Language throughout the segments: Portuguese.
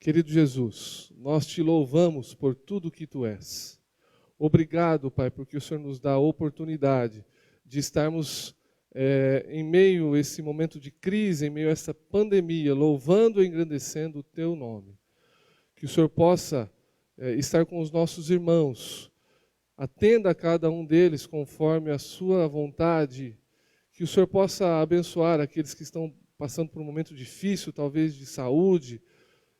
Querido Jesus, nós te louvamos por tudo que tu és. Obrigado, Pai, porque o Senhor nos dá a oportunidade de estarmos em meio a esse momento de crise, em meio a essa pandemia, louvando e engrandecendo o teu nome. Que o Senhor possa estar com os nossos irmãos, atenda a cada um deles conforme a sua vontade, que o Senhor possa abençoar aqueles que estão passando por um momento difícil, talvez de saúde,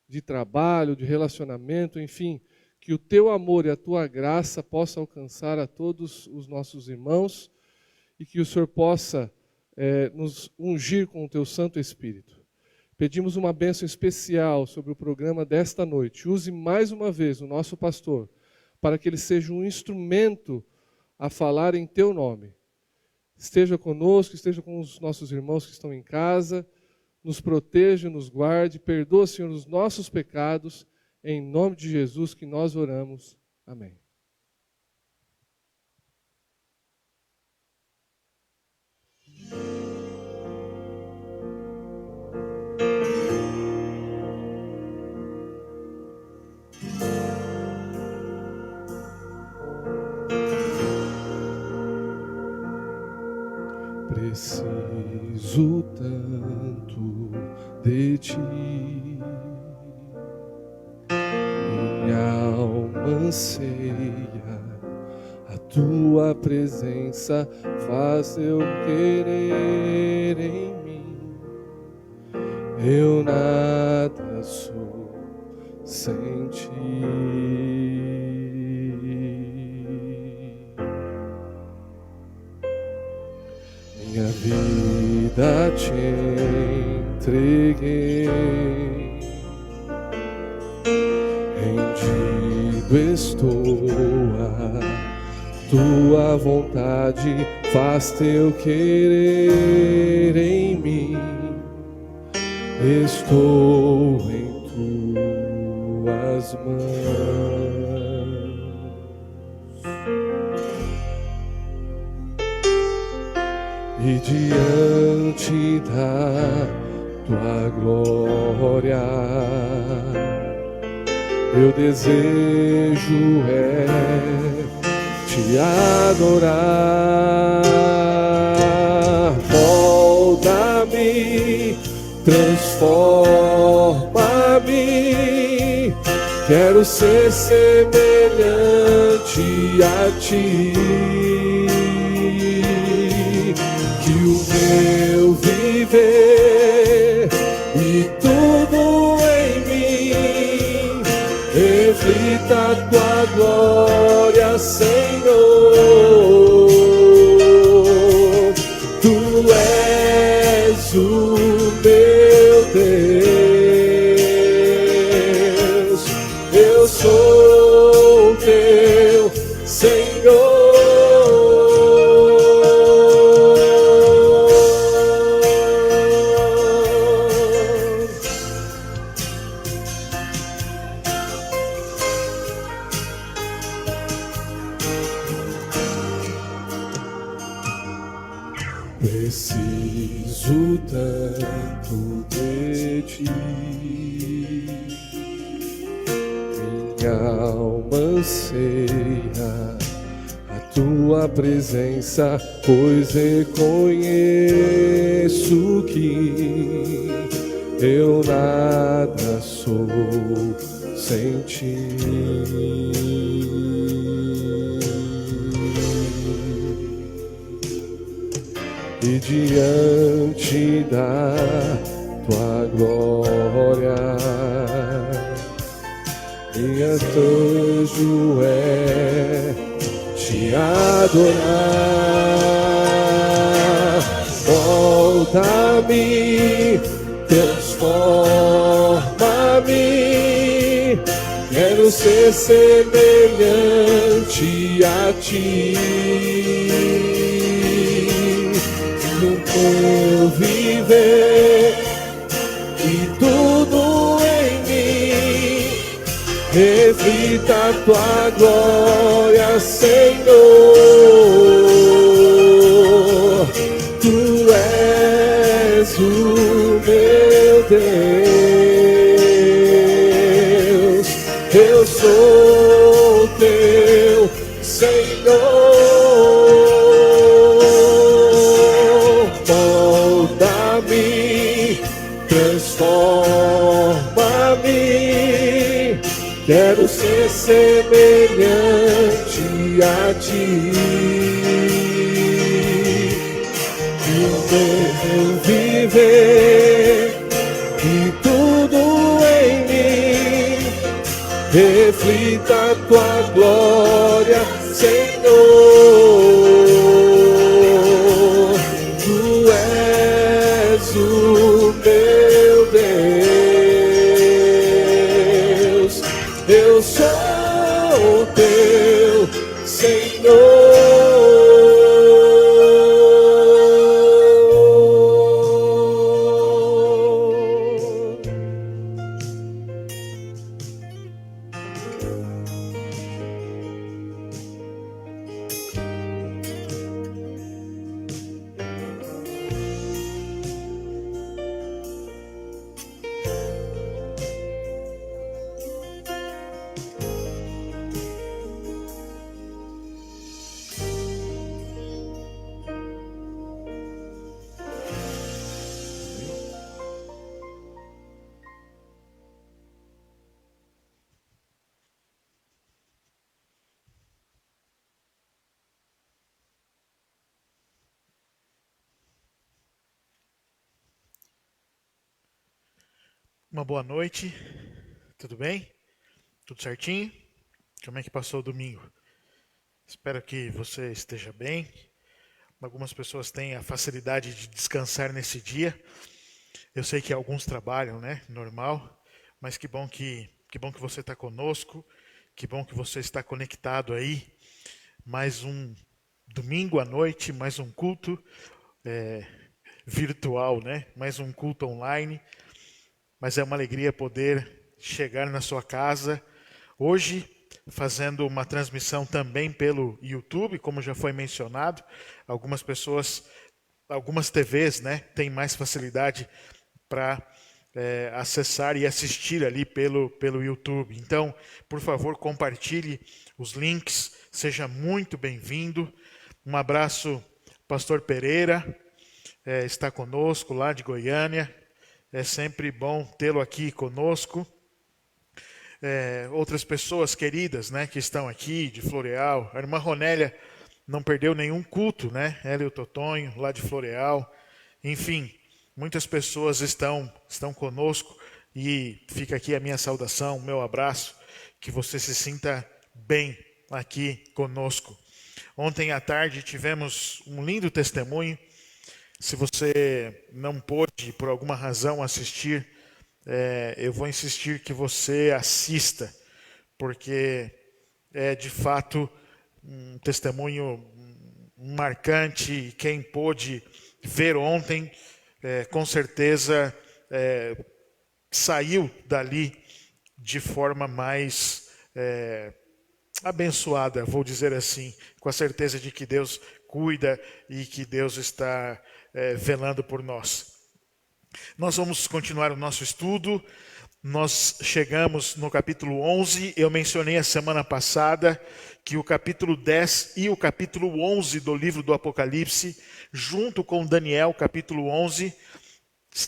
de trabalho, de relacionamento, enfim, que o teu amor e a tua graça possa alcançar a todos os nossos irmãos e que o Senhor possa nos ungir com o teu Santo Espírito. Pedimos uma bênção especial sobre o programa desta noite. Use mais uma vez o nosso pastor para que ele seja um instrumento a falar em teu nome. Esteja conosco, esteja com os nossos irmãos que estão em casa, nos proteja, nos guarde, perdoa, Senhor, os nossos pecados, em nome de Jesus que nós oramos. Amém. Preciso tanto de ti, minha alma anseia, a tua presença faz eu querer em mim. Eu nada sou sem ti. Minha vida te entreguei, rendido estou a tua vontade, faz teu querer em mim. Estou em tuas mãos. E diante da tua glória, meu desejo é te adorar. Molda-me, transforma-me, quero ser semelhante a ti. Que o meu viver e tudo em mim reflita a tua glória, Senhor. Tu és o meu Deus, eu sou teu Senhor. Preciso tanto de ti, minha alma anseia a tua presença, pois reconheço que eu nada sou sem ti. E diante da tua glória, minha desejo é te adorar. Molda-me, transforma-me, quero ser semelhante a ti. Eu viver e tudo em mim reflita a tua glória, Senhor. Tu és o meu Deus, sou teu Senhor. Molda-me, transforma-me, quero ser semelhante a ti. Que o meu viver e tudo em mim reflita a tua glória, Senhor. Tu és o meu Deus, eu sou teu Senhor. Uma boa noite, tudo bem? Tudo certinho? Como é que passou o domingo? Espero que você esteja bem. Algumas pessoas têm a facilidade de descansar nesse dia. Eu sei que alguns trabalham, né? Normal. Mas que bom que você está conosco. Que bom que você está conectado aí. Mais um domingo à noite, mais um culto virtual, né? Mais um culto online. Mas é uma alegria poder chegar na sua casa hoje, fazendo uma transmissão também pelo YouTube, como já foi mencionado. Algumas pessoas, algumas TVs, né, têm mais facilidade para acessar e assistir ali pelo YouTube. Então, por favor, compartilhe os links, seja muito bem-vindo. Um abraço, Pastor Pereira, está conosco lá de Goiânia. É sempre bom tê-lo aqui conosco. Outras pessoas queridas, né, que estão aqui, de Floreal. A irmã Ronélia não perdeu nenhum culto, né? Ela e o Totonho, lá de Floreal. Enfim, muitas pessoas estão conosco e fica aqui a minha saudação, o meu abraço, que você se sinta bem aqui conosco. Ontem à tarde tivemos um lindo testemunho. Se você não pôde, por alguma razão, assistir, eu vou insistir que você assista, porque é de fato um testemunho marcante. Quem pôde ver ontem, com certeza saiu dali de forma mais abençoada, vou dizer assim, com a certeza de que Deus cuida e que Deus está velando por nós. Nós vamos continuar o nosso estudo. Nós chegamos no capítulo 11. Eu mencionei a semana passada que o capítulo 10 e o capítulo 11 do livro do Apocalipse, junto com Daniel, capítulo 11,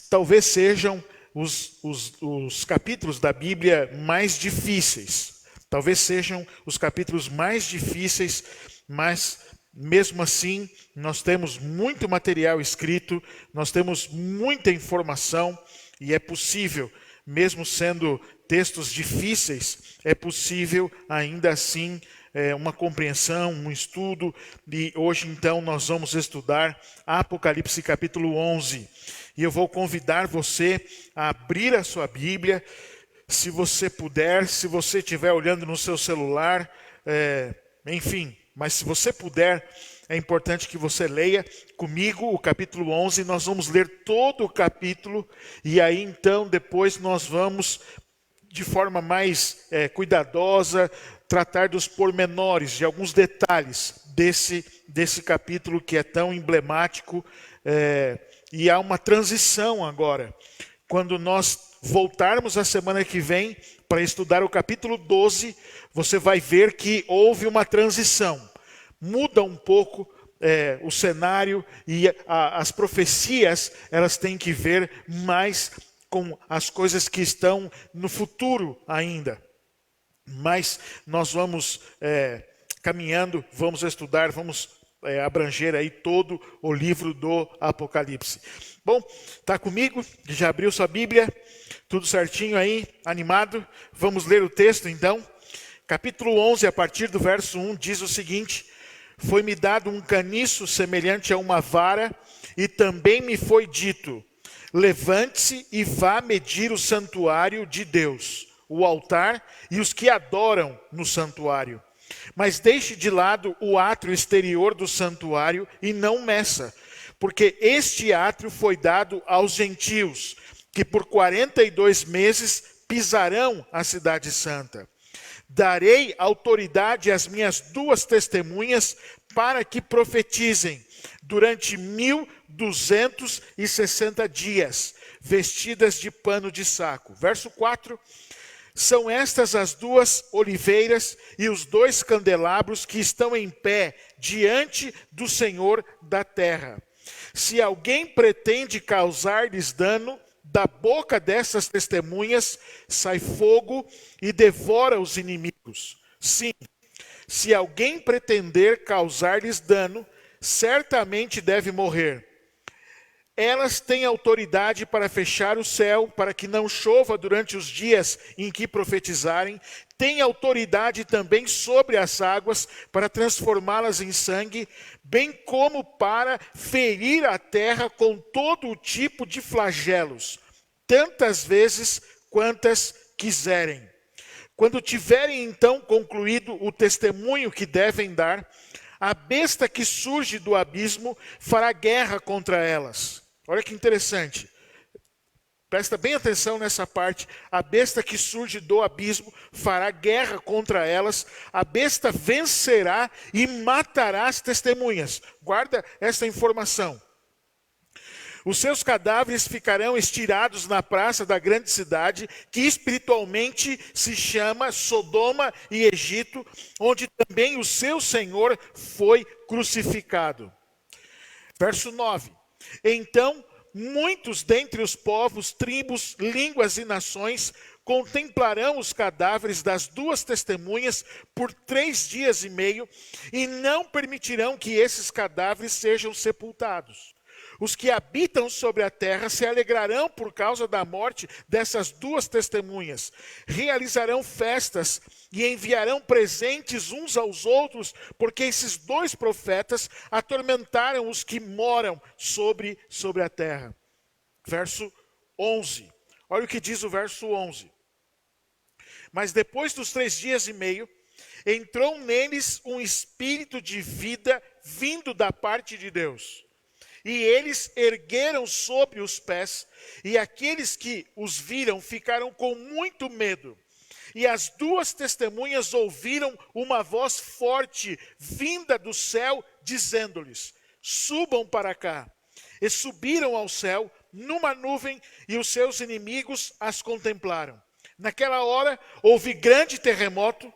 talvez sejam os capítulos da Bíblia mais difíceis. Talvez sejam os capítulos mais difíceis, mas mesmo assim, nós temos muito material escrito, nós temos muita informação e é possível, mesmo sendo textos difíceis, é possível ainda assim uma compreensão, um estudo. E hoje então nós vamos estudar Apocalipse capítulo 11. E eu vou convidar você a abrir a sua Bíblia, se você puder, se você estiver olhando no seu celular, enfim. Mas se você puder, é importante que você leia comigo o capítulo 11. Nós vamos ler todo o capítulo e aí então depois nós vamos, de forma mais cuidadosa, tratar dos pormenores, de alguns detalhes desse capítulo que é tão emblemático. E há uma transição agora. Quando nós voltarmos a semana que vem para estudar o capítulo 12, você vai ver que houve uma transição. Muda um pouco o cenário e as profecias, elas têm que ver mais com as coisas que estão no futuro ainda. Mas nós vamos caminhando, vamos estudar, vamos abranger aí todo o livro do Apocalipse. Bom, tá comigo? Já abriu sua Bíblia? Tudo certinho aí? Animado? Vamos ler o texto então? Capítulo 11, a partir do verso 1, diz o seguinte: foi-me dado um caniço semelhante a uma vara, e também me foi dito: levante-se e vá medir o santuário de Deus, o altar e os que adoram no santuário. Mas deixe de lado o átrio exterior do santuário e não meça, porque este átrio foi dado aos gentios, que por 42 meses pisarão a cidade santa. Darei autoridade às minhas 2 testemunhas para que profetizem durante 1260 dias, vestidas de pano de saco. Verso 4. São estas as 2 oliveiras e os 2 candelabros que estão em pé diante do Senhor da terra. Se alguém pretende causar-lhes dano, da boca dessas testemunhas sai fogo e devora os inimigos. Sim, se alguém pretender causar-lhes dano, certamente deve morrer. Elas têm autoridade para fechar o céu, para que não chova durante os dias em que profetizarem. Têm autoridade também sobre as águas, para transformá-las em sangue, bem como para ferir a terra com todo o tipo de flagelos, tantas vezes quantas quiserem. Quando tiverem então concluído o testemunho que devem dar, a besta que surge do abismo fará guerra contra elas. Olha que interessante. Presta bem atenção nessa parte. A besta que surge do abismo fará guerra contra elas. A besta vencerá e matará as testemunhas. Guarda essa informação. Os seus cadáveres ficarão estirados na praça da grande cidade, que espiritualmente se chama Sodoma e Egito, onde também o seu Senhor foi crucificado. Verso 9. Então, muitos dentre os povos, tribos, línguas e nações contemplarão os cadáveres das 2 testemunhas por 3 dias e meio e não permitirão que esses cadáveres sejam sepultados. Os que habitam sobre a terra se alegrarão por causa da morte dessas 2 testemunhas. Realizarão festas e enviarão presentes uns aos outros, porque esses 2 profetas atormentaram os que moram sobre a terra. Verso 11. Olha o que diz o verso 11. Mas depois dos 3 dias e meio, entrou neles um espírito de vida vindo da parte de Deus. E eles ergueram sobre os pés, e aqueles que os viram ficaram com muito medo. E as 2 testemunhas ouviram uma voz forte vinda do céu, dizendo-lhes: subam para cá. E subiram ao céu numa nuvem, e os seus inimigos as contemplaram. Naquela hora houve grande terremoto,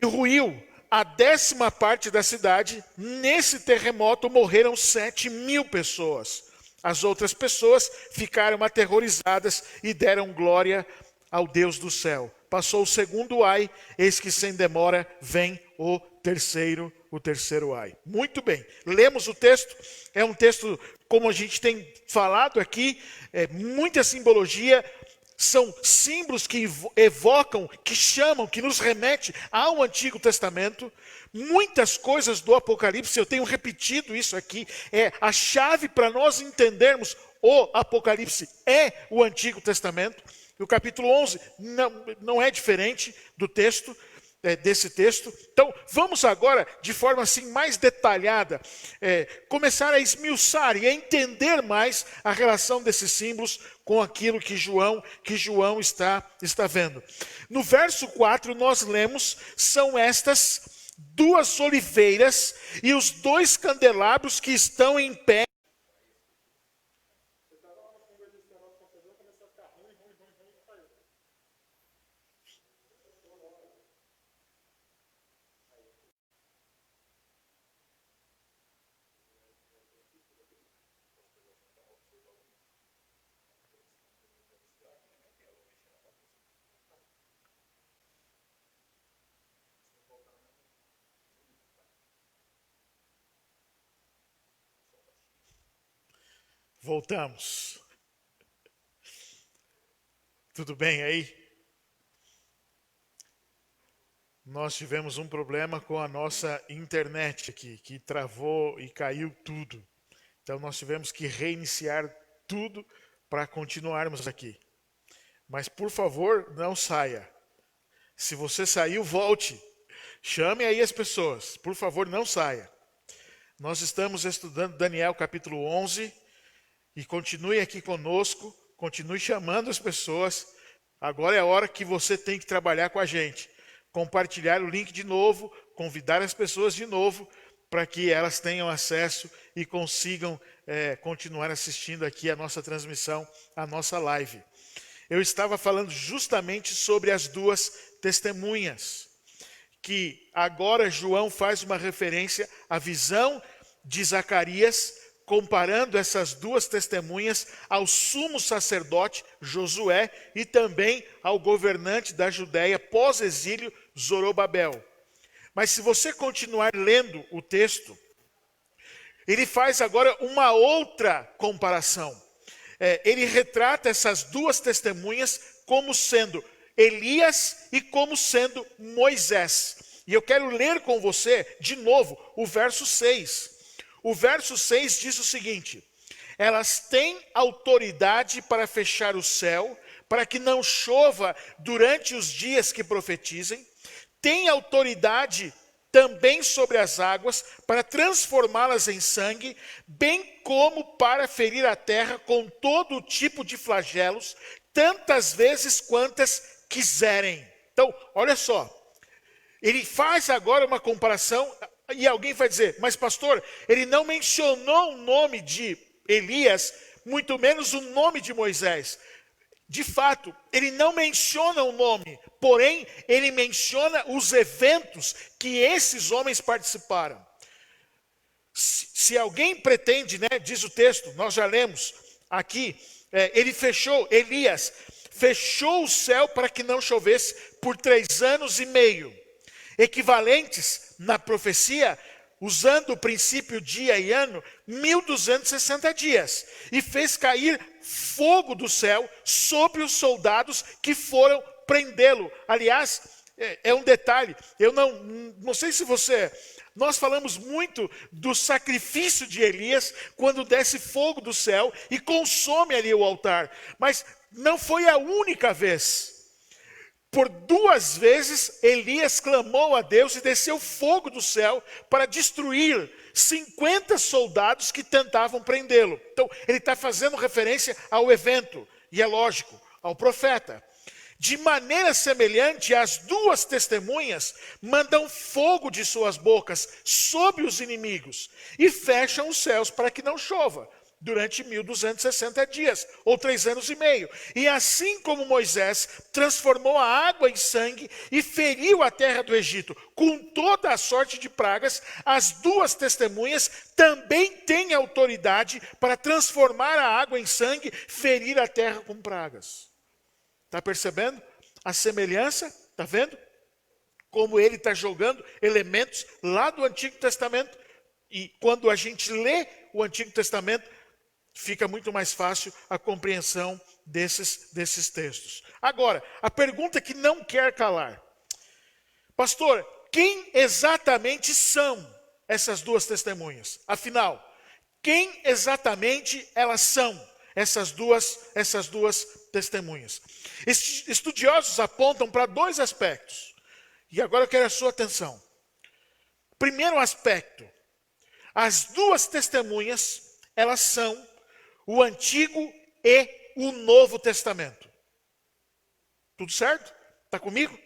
e ruiu a 10ª parte da cidade. Nesse terremoto morreram 7.000 pessoas. As outras pessoas ficaram aterrorizadas e deram glória ao Deus do céu. Passou o 2º ai, eis que sem demora vem o terceiro ai. Muito bem, lemos o texto. É um texto, como a gente tem falado aqui, muita simbologia. São símbolos que evocam, que chamam, que nos remete ao Antigo Testamento. Muitas coisas do Apocalipse, eu tenho repetido isso aqui, a chave para nós entendermos o Apocalipse é o Antigo Testamento. E o capítulo 11 não é diferente do texto, desse texto. Então, vamos agora, de forma assim mais detalhada, começar a esmiuçar e a entender mais a relação desses símbolos com aquilo que João está vendo. No verso 4, nós lemos, são estas 2 oliveiras e os 2 candelabros que estão em pé. Voltamos. Tudo bem aí? Nós tivemos um problema com a nossa internet aqui, que travou e caiu tudo. Então nós tivemos que reiniciar tudo para continuarmos aqui. Mas por favor, não saia. Se você saiu, volte. Chame aí as pessoas. Por favor, não saia. Nós estamos estudando Daniel capítulo 11 e continue aqui conosco, continue chamando as pessoas. Agora é a hora que você tem que trabalhar com a gente. Compartilhar o link de novo, convidar as pessoas de novo, para que elas tenham acesso e consigam continuar assistindo aqui a nossa transmissão, a nossa live. Eu estava falando justamente sobre as duas testemunhas, que agora João faz uma referência à visão de Zacarias, comparando essas duas testemunhas ao sumo sacerdote Josué e também ao governante da Judéia pós-exílio Zorobabel. Mas se você continuar lendo o texto, ele faz agora uma outra comparação. Ele retrata essas duas testemunhas como sendo Elias e como sendo Moisés. E eu quero ler com você, de novo, o verso 6. O verso 6 diz o seguinte: elas têm autoridade para fechar o céu, para que não chova durante os dias que profetizem. Têm autoridade também sobre as águas, para transformá-las em sangue, bem como para ferir a terra com todo tipo de flagelos, tantas vezes quantas quiserem. Então, olha só, ele faz agora uma comparação, e alguém vai dizer, mas pastor, ele não mencionou o nome de Elias, muito menos o nome de Moisés. De fato, ele não menciona o nome, porém, ele menciona os eventos que esses homens participaram. Se alguém pretende, diz o texto, nós já lemos aqui, Elias fechou o céu para que não chovesse por 3 anos e meio, equivalentes na profecia, usando o princípio dia e ano, 1260 dias, e fez cair fogo do céu sobre os soldados que foram prendê-lo. Aliás, é um detalhe, eu não sei se nós falamos muito do sacrifício de Elias, quando desce fogo do céu e consome ali o altar, mas não foi a única vez. Por 2 vezes, Elias clamou a Deus e desceu fogo do céu para destruir 50 soldados que tentavam prendê-lo. Então, ele está fazendo referência ao evento, e é lógico, ao profeta. De maneira semelhante, as duas testemunhas mandam fogo de suas bocas sobre os inimigos e fecham os céus para que não chova durante 1260 dias, ou 3 anos e meio. E assim como Moisés transformou a água em sangue e feriu a terra do Egito com toda a sorte de pragas, as duas testemunhas também têm autoridade para transformar a água em sangue, ferir a terra com pragas. Está percebendo a semelhança? Está vendo? Como ele está jogando elementos lá do Antigo Testamento. E quando a gente lê o Antigo Testamento, fica muito mais fácil a compreensão desses textos. Agora, a pergunta que não quer calar. Pastor, quem exatamente são essas duas testemunhas? Afinal, quem exatamente elas são, essas duas testemunhas? Estudiosos apontam para 2 aspectos. E agora eu quero a sua atenção. Primeiro aspecto. As duas testemunhas, elas são o Antigo e o Novo Testamento. Tudo certo? Está comigo?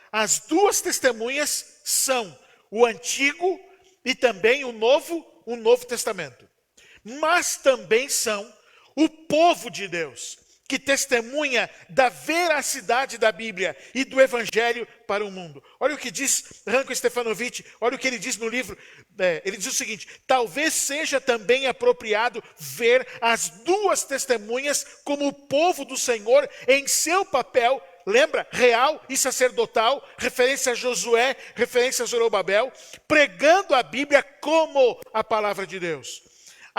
As duas testemunhas são o Antigo e também o Novo Testamento. Mas também são o povo de Deus, que testemunha da veracidade da Bíblia e do Evangelho para o mundo. Olha o que diz Ranko Stefanovic, olha o que ele diz no livro. Ele diz o seguinte: talvez seja também apropriado ver as duas testemunhas como o povo do Senhor em seu papel, lembra, real e sacerdotal, referência a Josué, referência a Zorobabel, pregando a Bíblia como a palavra de Deus.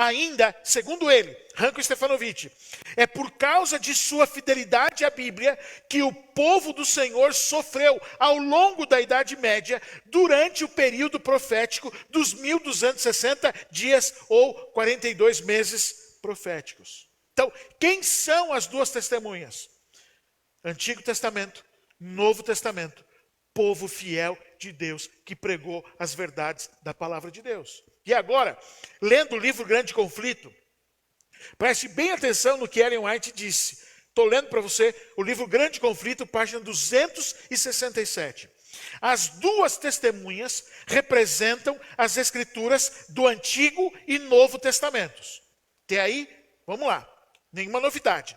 Ainda, segundo ele, Ranko Stefanovic, é por causa de sua fidelidade à Bíblia que o povo do Senhor sofreu ao longo da Idade Média, durante o período profético dos 1260 dias ou 42 meses proféticos. Então, quem são as duas testemunhas? Antigo Testamento, Novo Testamento, povo fiel de Deus que pregou as verdades da palavra de Deus. E agora, lendo o livro Grande Conflito, preste bem atenção no que Ellen White disse. Estou lendo para você o livro Grande Conflito, página 267. As duas testemunhas representam as escrituras do Antigo e Novo Testamentos. Até aí, vamos lá, nenhuma novidade.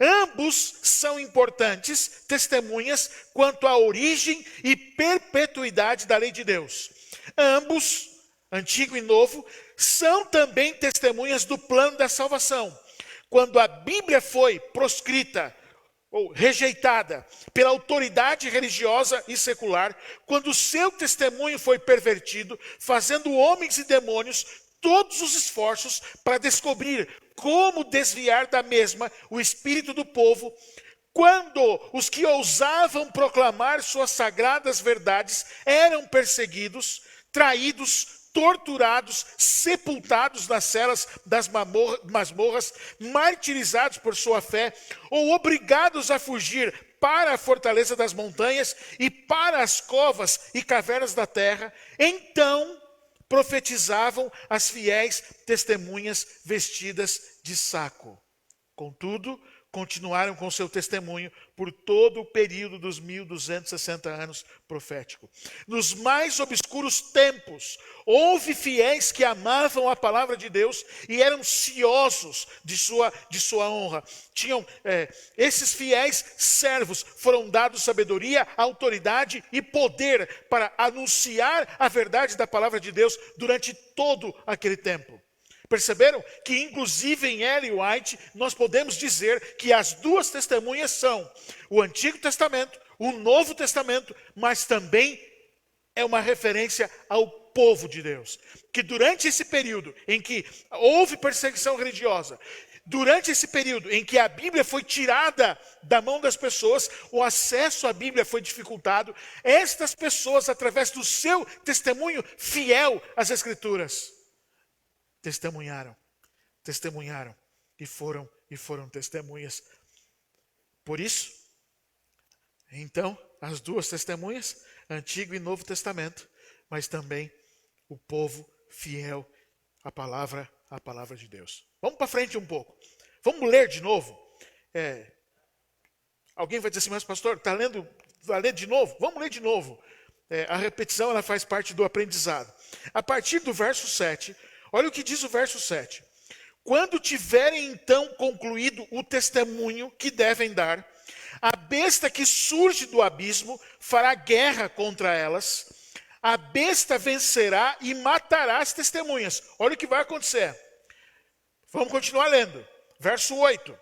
Ambos são importantes testemunhas quanto à origem e perpetuidade da lei de Deus. Ambos, Antigo e Novo, são também testemunhas do plano da salvação. Quando a Bíblia foi proscrita ou rejeitada pela autoridade religiosa e secular, quando o seu testemunho foi pervertido, fazendo homens e demônios todos os esforços para descobrir como desviar da mesma o espírito do povo, quando os que ousavam proclamar suas sagradas verdades eram perseguidos, traídos, torturados, sepultados nas celas das masmorras, martirizados por sua fé, ou obrigados a fugir para a fortaleza das montanhas e para as covas e cavernas da terra, então profetizavam as fiéis testemunhas vestidas de saco. Contudo, continuaram com seu testemunho por todo o período dos 1260 anos profético. Nos mais obscuros tempos, houve fiéis que amavam a palavra de Deus e eram ciosos de sua honra. Esses fiéis servos foram dados sabedoria, autoridade e poder para anunciar a verdade da palavra de Deus durante todo aquele tempo. Perceberam que, inclusive em Ellen White, nós podemos dizer que as duas testemunhas são o Antigo Testamento, o Novo Testamento, mas também é uma referência ao povo de Deus. Que durante esse período em que houve perseguição religiosa, durante esse período em que a Bíblia foi tirada da mão das pessoas, o acesso à Bíblia foi dificultado, estas pessoas, através do seu testemunho fiel às Escrituras, testemunharam e foram testemunhas. Por isso, então, as duas testemunhas, Antigo e Novo Testamento, mas também o povo fiel à palavra de Deus. Vamos para frente um pouco. Vamos ler de novo. Alguém vai dizer assim, mas pastor, está lendo de novo? Vamos ler de novo. A repetição ela faz parte do aprendizado. A partir do verso 7, olha o que diz o verso 7. Quando tiverem então concluído o testemunho que devem dar, a besta que surge do abismo fará guerra contra elas, a besta vencerá e matará as testemunhas. Olha o que vai acontecer. Vamos continuar lendo. Verso 8.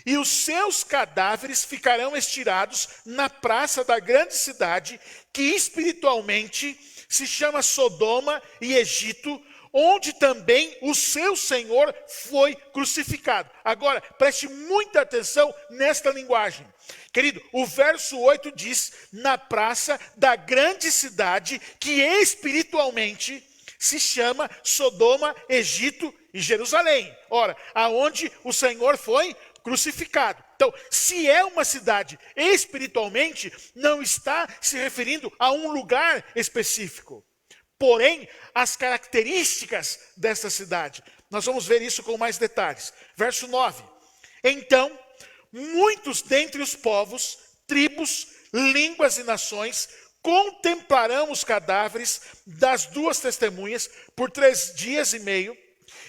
E os seus cadáveres ficarão estirados na praça da grande cidade, que espiritualmente se chama Sodoma e Egito, onde também o seu Senhor foi crucificado. Agora, preste muita atenção nesta linguagem. Querido, o verso 8 diz, na praça da grande cidade, que espiritualmente se chama Sodoma, Egito e Jerusalém. Ora, aonde o Senhor foi crucificado. Então, se é uma cidade espiritualmente, não está se referindo a um lugar específico. Porém, as características dessa cidade. Nós vamos ver isso com mais detalhes. Verso 9. Então, muitos dentre os povos, tribos, línguas e nações contemplarão os cadáveres das duas testemunhas por 3 dias e meio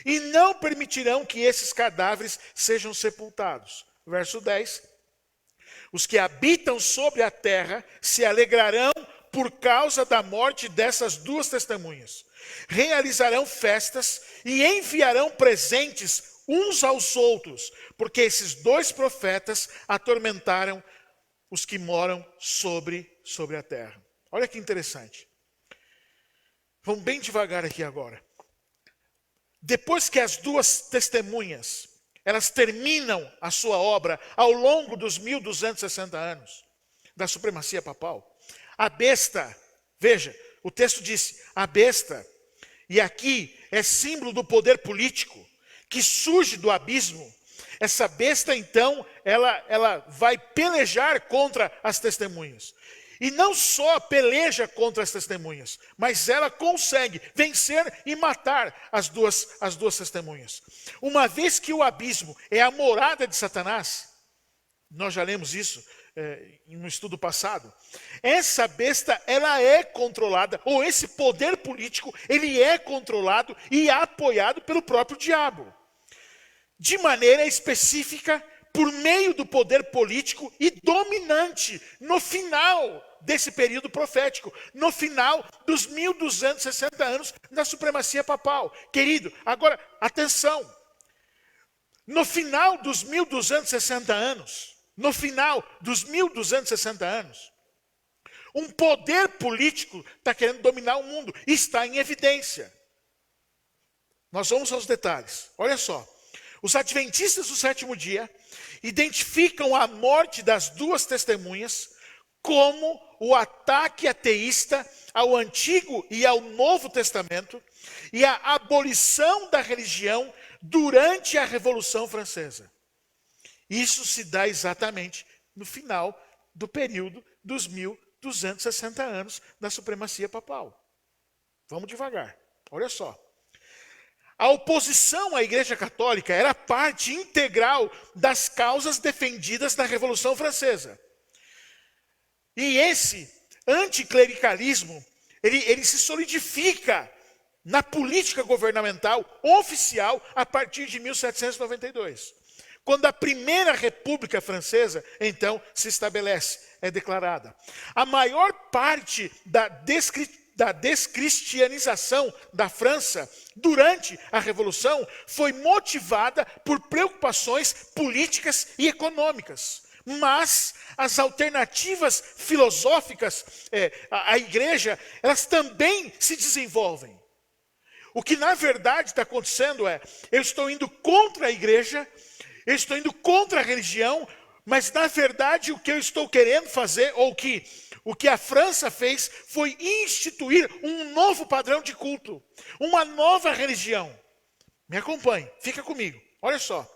e não permitirão que esses cadáveres sejam sepultados. Verso 10. Os que habitam sobre a terra se alegrarão por causa da morte dessas duas testemunhas. Realizarão festas e enviarão presentes uns aos outros, porque esses 2 profetas atormentaram os que moram sobre a terra. Olha que interessante. Vamos bem devagar aqui agora. depois que as duas testemunhas, elas terminam a sua obra ao longo dos 1260 anos da supremacia papal, a besta, veja, o texto diz, a besta, e aqui é símbolo do poder político, que surge do abismo. Essa besta, então, ela vai pelejar contra as testemunhas. E não só peleja contra as testemunhas, mas ela consegue vencer e matar as duas testemunhas. Uma vez que o abismo é a morada de Satanás, nós já lemos isso em um estudo passado, essa besta, ela é controlada, ou esse poder político, ele é controlado e apoiado pelo próprio diabo. De maneira específica, por meio do poder político e dominante no final desse período profético, no final dos 1260 anos da supremacia papal. Querido, agora, atenção, no final dos 1260 anos, um poder político está querendo dominar o mundo, está em evidência. Nós vamos aos detalhes, olha só. Os adventistas do sétimo dia identificam a morte das duas testemunhas como o ataque ateísta ao Antigo e ao Novo Testamento e a abolição da religião durante a Revolução Francesa. Isso se dá exatamente no final do período dos 1260 anos da supremacia papal. Vamos devagar, olha só. A oposição à Igreja Católica era parte integral das causas defendidas na Revolução Francesa. E esse anticlericalismo, ele se solidifica na política governamental oficial a partir de 1792. Quando a Primeira República Francesa, então, se estabelece, é declarada. A maior parte da descristianização da França durante a Revolução foi motivada por preocupações políticas e econômicas. Mas as alternativas filosóficas à igreja, elas também se desenvolvem. O que na verdade está acontecendo eu estou indo contra a igreja, eu estou indo contra a religião, mas na verdade o que eu estou querendo fazer, ou o que a França fez, foi instituir um novo padrão de culto, uma nova religião. Me acompanhe, fica comigo, olha só.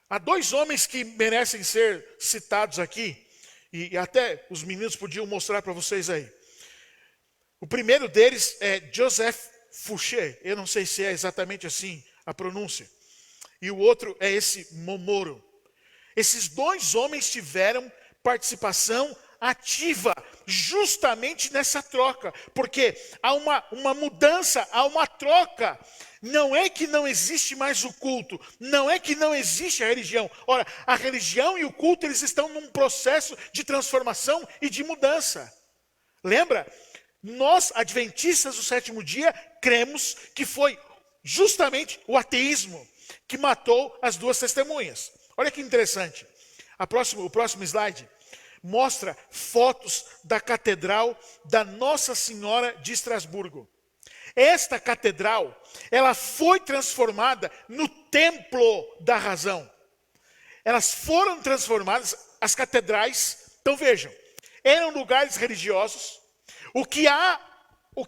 Há dois homens que merecem ser citados aqui, e até os meninos podiam mostrar para vocês aí. O primeiro deles é Joseph Fouché, eu não sei se é exatamente assim a pronúncia. E o outro é esse Momoro. Esses dois homens tiveram participação ativa justamente nessa troca, porque há uma mudança, há uma troca. Não é que não existe mais o culto, não é que não existe a religião. Ora, a religião e o culto, eles estão num processo de transformação e de mudança. Lembra? Nós, adventistas do sétimo dia, cremos que foi justamente o ateísmo que matou as duas testemunhas. Olha que interessante. O próximo slide mostra fotos da Catedral da Nossa Senhora de Estrasburgo. Esta catedral, ela foi transformada no Templo da Razão. Elas foram transformadas, as catedrais, então vejam, eram lugares religiosos. O que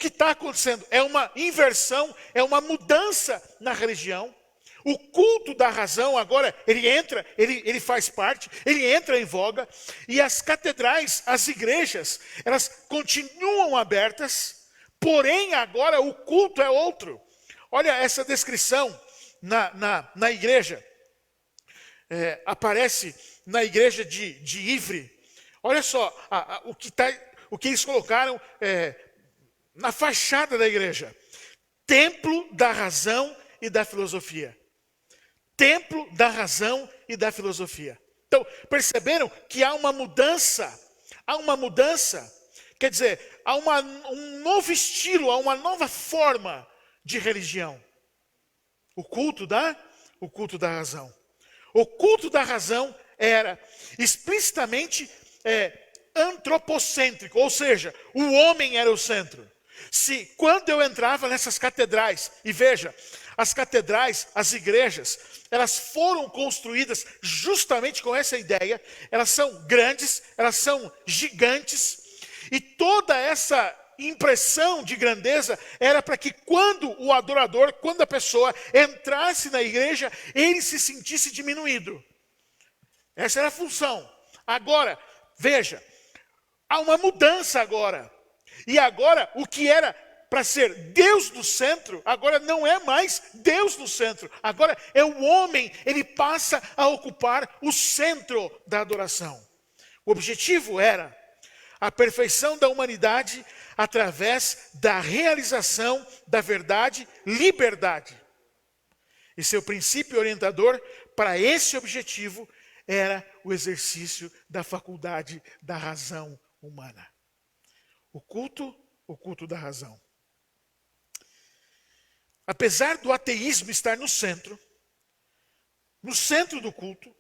está acontecendo é uma inversão, é uma mudança na religião. O culto da razão agora, ele faz parte, ele entra em voga. E as catedrais, as igrejas, elas continuam abertas, porém agora o culto é outro. Olha essa descrição na igreja. Aparece na igreja de Ivry. Olha só o que eles colocaram na fachada da igreja. Templo da razão e da filosofia. Templo da razão e da filosofia. Então, perceberam que há uma mudança. Quer dizer, há um novo estilo, há uma nova forma de religião. O culto da razão. O culto da razão era explicitamente antropocêntrico, ou seja, o homem era o centro. Se quando eu entrava nessas catedrais, e veja, as catedrais, as igrejas, elas foram construídas justamente com essa ideia, elas são grandes, elas são gigantes, e toda essa impressão de grandeza era para que quando o adorador, quando a pessoa entrasse na igreja, ele se sentisse diminuído. Essa era a função. Agora, veja, há uma mudança agora. E agora, o que era para ser Deus no centro, agora não é mais Deus no centro. Agora é o homem, ele passa a ocupar o centro da adoração. O objetivo era a perfeição da humanidade através da realização da verdade, liberdade. E seu princípio orientador para esse objetivo era o exercício da faculdade da razão humana. O culto da razão. Apesar do ateísmo estar no centro do culto,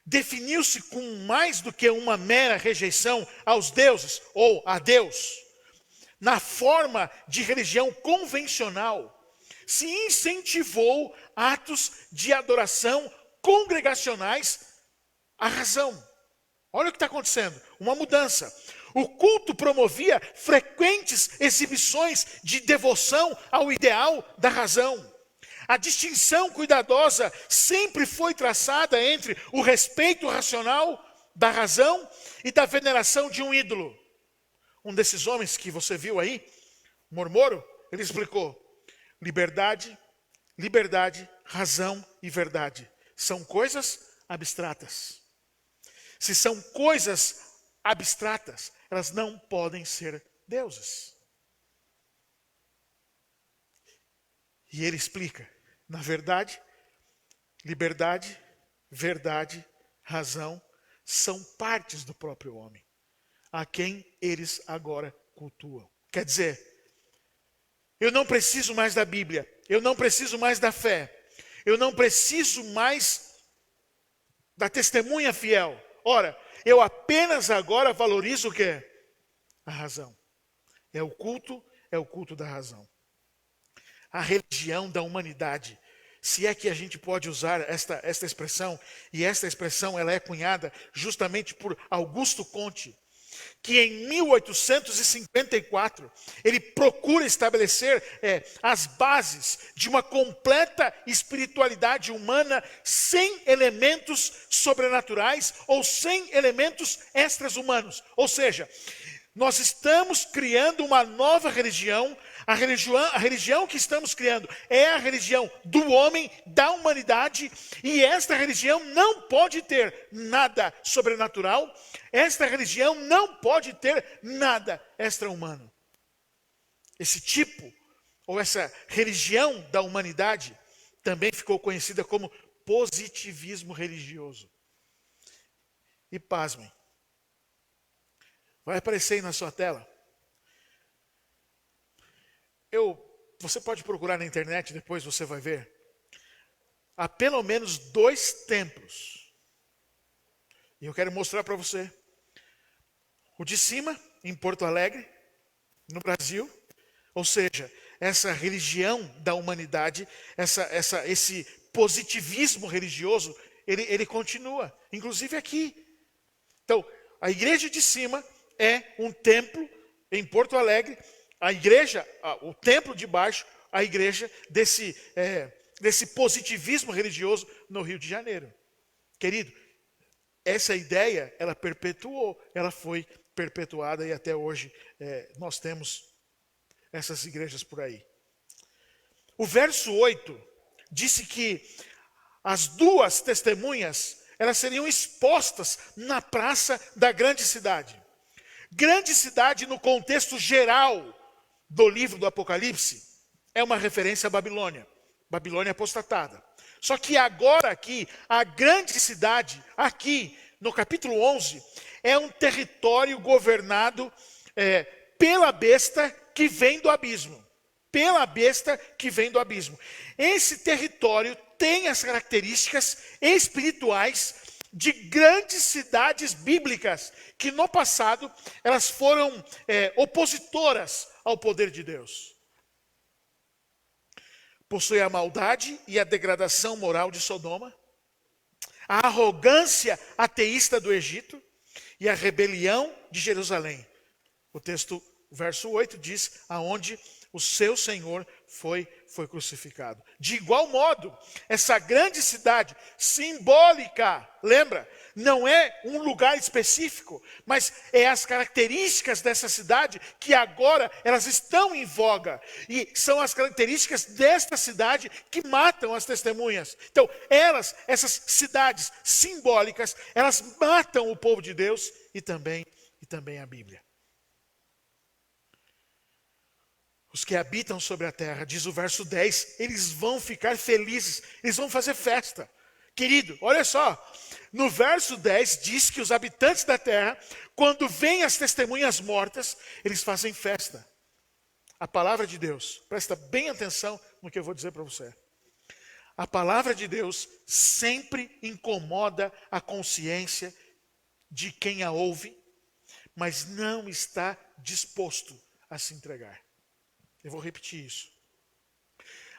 definiu-se com mais do que uma mera rejeição aos deuses ou a Deus. Na forma de religião convencional, se incentivou atos de adoração congregacionais à razão. Olha o que está acontecendo, uma mudança. O culto promovia frequentes exibições de devoção ao ideal da razão. A distinção cuidadosa sempre foi traçada entre o respeito racional da razão e da veneração de um ídolo. Um desses homens que você viu aí, Mormoro, ele explicou: liberdade, razão e verdade são coisas abstratas. Se são coisas abstratas, elas não podem ser deuses. E ele explica, na verdade, liberdade, verdade, razão são partes do próprio homem, a quem eles agora cultuam. Quer dizer, eu não preciso mais da Bíblia, eu não preciso mais da fé, eu não preciso mais da testemunha fiel. Ora, eu apenas agora valorizo o quê? A razão. É o culto da razão. A religião da humanidade, se é que a gente pode usar esta expressão, e esta expressão ela é cunhada justamente por Augusto Comte, que em 1854, ele procura estabelecer as bases de uma completa espiritualidade humana sem elementos sobrenaturais ou sem elementos extra-humanos. Ou seja, nós estamos criando uma nova religião. A religião que estamos criando é a religião do homem, da humanidade, e esta religião não pode ter nada sobrenatural, esta religião não pode ter nada extra-humano. Esse tipo, ou essa religião da humanidade, também ficou conhecida como positivismo religioso. E pasmem, vai aparecer aí na sua tela. Você pode procurar na internet, depois você vai ver. Há pelo menos 2 templos. E eu quero mostrar para você. O de cima, em Porto Alegre, no Brasil. Ou seja, essa religião da humanidade, esse positivismo religioso, ele continua. Inclusive aqui. Então, a igreja de cima é um templo em Porto Alegre. A igreja, o templo de baixo, a igreja desse positivismo religioso no Rio de Janeiro. Querido, essa ideia, ela perpetuou, ela foi perpetuada e até hoje nós temos essas igrejas por aí. O verso 8 disse que as 2 testemunhas, elas seriam expostas na praça da grande cidade. Grande cidade no contexto geral do livro do Apocalipse é uma referência à Babilônia. Babilônia apostatada. Só que agora aqui, a grande cidade, aqui no capítulo 11, é um território governado pela besta que vem do abismo. Pela besta que vem do abismo. Esse território tem as características espirituais de grandes cidades bíblicas, que no passado elas foram opositoras ao poder de Deus. Possui a maldade e a degradação moral de Sodoma, a arrogância ateísta do Egito e a rebelião de Jerusalém. O texto, verso 8, diz: aonde o seu Senhor foi crucificado. De igual modo, essa grande cidade simbólica, lembra? Não é um lugar específico, mas é as características dessa cidade que agora elas estão em voga. E são as características desta cidade que matam as testemunhas. Então, essas cidades simbólicas, elas matam o povo de Deus e também a Bíblia. Os que habitam sobre a terra, diz o verso 10, eles vão ficar felizes, eles vão fazer festa. Querido, olha só, no verso 10 diz que os habitantes da terra, quando veem as testemunhas mortas, eles fazem festa. A palavra de Deus, presta bem atenção no que eu vou dizer para você. A palavra de Deus sempre incomoda a consciência de quem a ouve, mas não está disposto a se entregar. Eu vou repetir isso.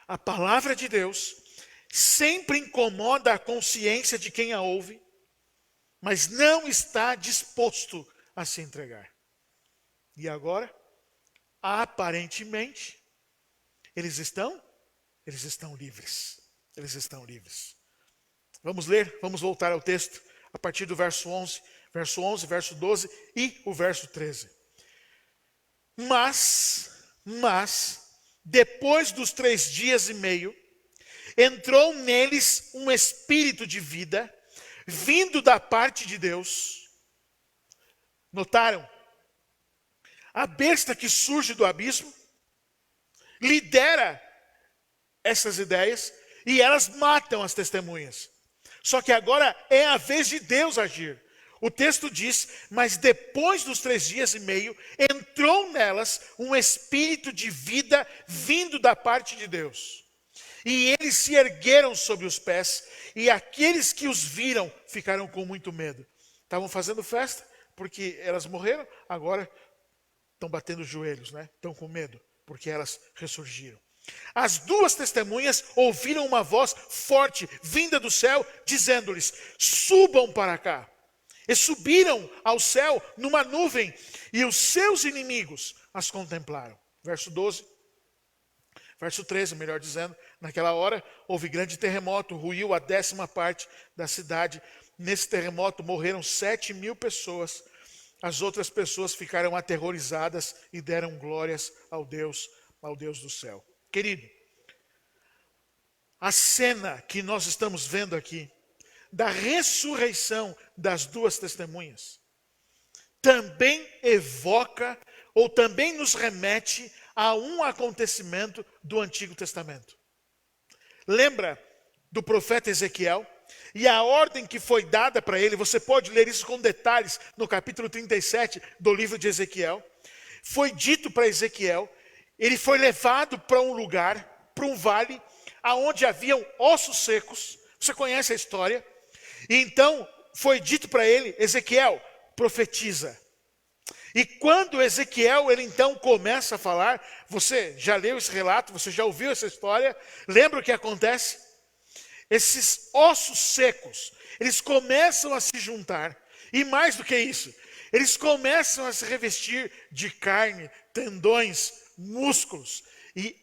A palavra de Deus sempre incomoda a consciência de quem a ouve, mas não está disposto a se entregar. E agora, aparentemente, eles estão livres. Eles estão livres. Vamos ler, vamos voltar ao texto, a partir do verso 11, verso 12 e o verso 13. Mas, depois dos 3 dias e meio, entrou neles um espírito de vida, vindo da parte de Deus. Notaram? A besta que surge do abismo lidera essas ideias e elas matam as testemunhas. Só que agora é a vez de Deus agir. O texto diz: mas depois dos 3 dias e meio, entrou nelas um espírito de vida vindo da parte de Deus. E eles se ergueram sobre os pés, e aqueles que os viram ficaram com muito medo. Estavam fazendo festa, porque elas morreram, agora estão batendo os joelhos, né? Estão com medo, porque elas ressurgiram. As 2 testemunhas ouviram uma voz forte, vinda do céu, dizendo-lhes: subam para cá. E subiram ao céu numa nuvem, e os seus inimigos as contemplaram. Verso 12. Verso 13, melhor dizendo, naquela hora houve grande terremoto, ruiu a 10ª parte da cidade. Nesse terremoto morreram 7.000 pessoas. As outras pessoas ficaram aterrorizadas e deram glórias ao Deus do céu. Querido, a cena que nós estamos vendo aqui, da ressurreição das 2 testemunhas, também evoca ou também nos remete a um acontecimento do Antigo Testamento. Lembra do profeta Ezequiel? E a ordem que foi dada para ele, você pode ler isso com detalhes no capítulo 37 do livro de Ezequiel. Foi dito para Ezequiel, ele foi levado para um lugar, para um vale, onde haviam ossos secos. Você conhece a história? E então foi dito para ele: Ezequiel, profetiza. E quando Ezequiel, ele então começa a falar, você já leu esse relato, você já ouviu essa história, lembra o que acontece? Esses ossos secos, eles começam a se juntar, e mais do que isso, eles começam a se revestir de carne, tendões, músculos, e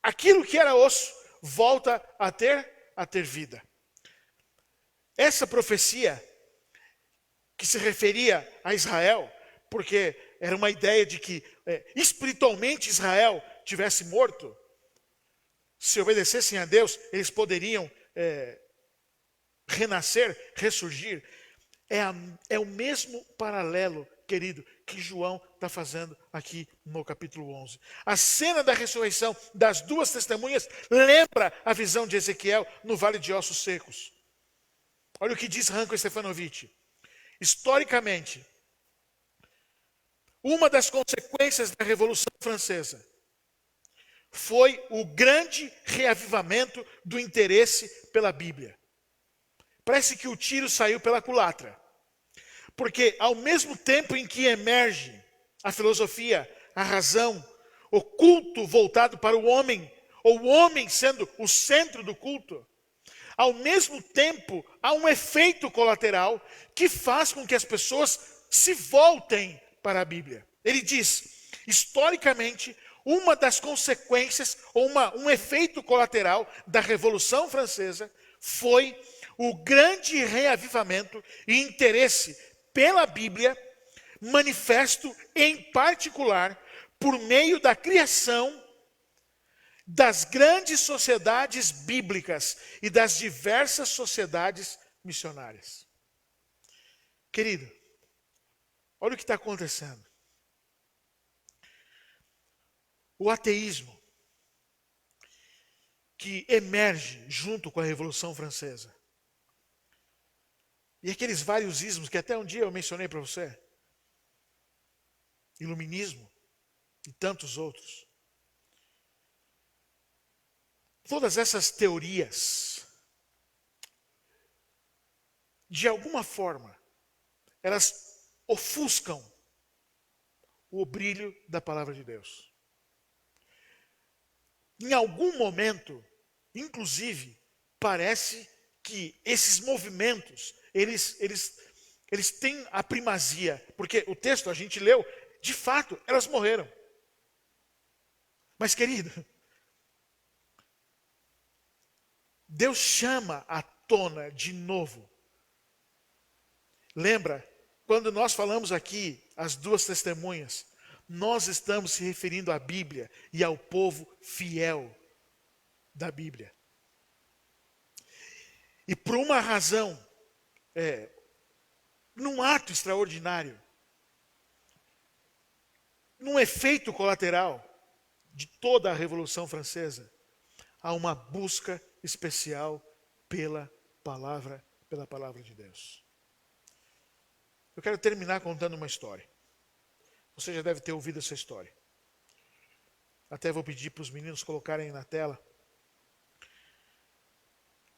aquilo que era osso volta a ter vida. Essa profecia, que se referia a Israel, porque era uma ideia de que espiritualmente Israel tivesse morto, se obedecessem a Deus, eles poderiam renascer, ressurgir. É o mesmo paralelo, querido, que João está fazendo aqui no capítulo 11. A cena da ressurreição das 2 testemunhas lembra a visão de Ezequiel no Vale de Ossos Secos. Olha o que diz Ranko Stefanovic. Historicamente, uma das consequências da Revolução Francesa foi o grande reavivamento do interesse pela Bíblia. Parece que o tiro saiu pela culatra. Porque ao mesmo tempo em que emerge a filosofia, a razão, o culto voltado para o homem, ou o homem sendo o centro do culto, ao mesmo tempo há um efeito colateral que faz com que as pessoas se voltem para a Bíblia. Ele diz, historicamente, uma das consequências, ou um efeito colateral da Revolução Francesa foi o grande reavivamento e interesse pela Bíblia, manifesto em particular por meio da criação das grandes sociedades bíblicas e das diversas sociedades missionárias. Querido, olha o que está acontecendo. O ateísmo, que emerge junto com a Revolução Francesa, e aqueles vários ismos que até um dia eu mencionei para você, iluminismo e tantos outros. Todas essas teorias, de alguma forma, elas ofuscam o brilho da palavra de Deus. Em algum momento, inclusive, parece que esses movimentos, eles têm a primazia, porque o texto a gente leu, de fato, elas morreram. Mas, querido, Deus chama à tona de novo. Lembra, quando nós falamos aqui, as duas testemunhas, nós estamos se referindo à Bíblia e ao povo fiel da Bíblia. E por uma razão, num ato extraordinário, num efeito colateral de toda a Revolução Francesa, há uma busca especial pela palavra de Deus. Eu quero terminar contando uma história. Você já deve ter ouvido essa história. Até vou pedir para os meninos colocarem na tela.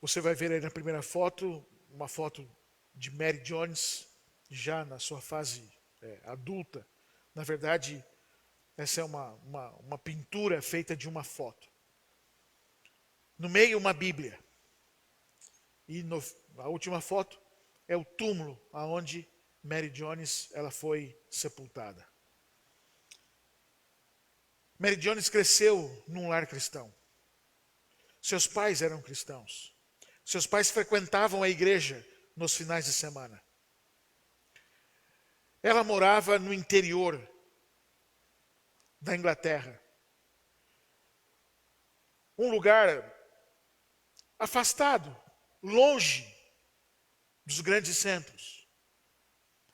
Você vai ver aí na primeira foto, uma foto de Mary Jones, já na sua fase adulta. Na verdade, essa é uma pintura feita de uma foto. No meio, uma Bíblia. E a última foto é o túmulo onde Mary Jones ela foi sepultada. Mary Jones cresceu num lar cristão. Seus pais eram cristãos. Seus pais frequentavam a igreja nos finais de semana. Ela morava no interior da Inglaterra. Um lugar afastado, longe dos grandes centros.